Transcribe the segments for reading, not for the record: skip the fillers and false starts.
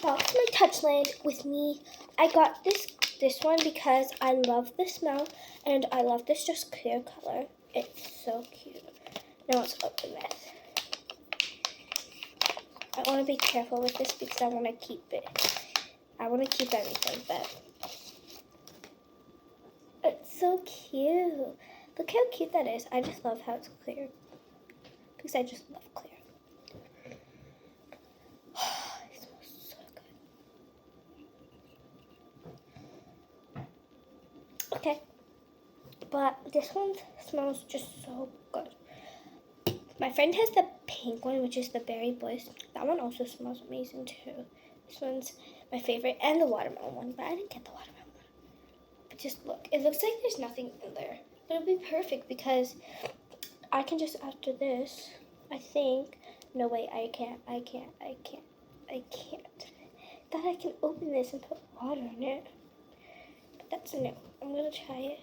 That's my touchland with me. I got this one because I love the smell and I love this just clear color. It's so cute. Now let's open this. I want to be careful with this because I want to keep it. I want to keep everything, but it's so cute. Look how cute that is. I just love how it's clear because I just love clear. It smells so good. Okay, but this one smells just so good. My friend has the pink one, which is the berry bliss. That one also smells amazing too. This one's my favorite, and the watermelon one, but I didn't get the watermelon one. But just look, it looks like there's nothing in there. But it'll be perfect because I can just, after this, I think, no wait, I can't. That I can open this and put water in it. But that's no, I'm gonna try it.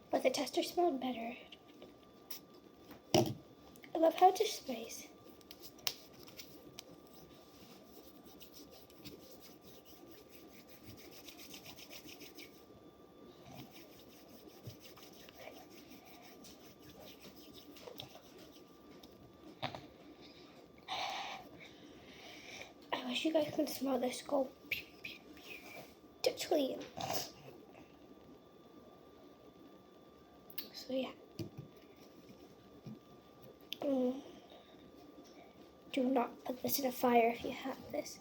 But the tester smelled better. I love how it just sprays. I wish you guys could smell this go pew, pew, pew. Touchland. So yeah. Do not put this in a fire if you have this.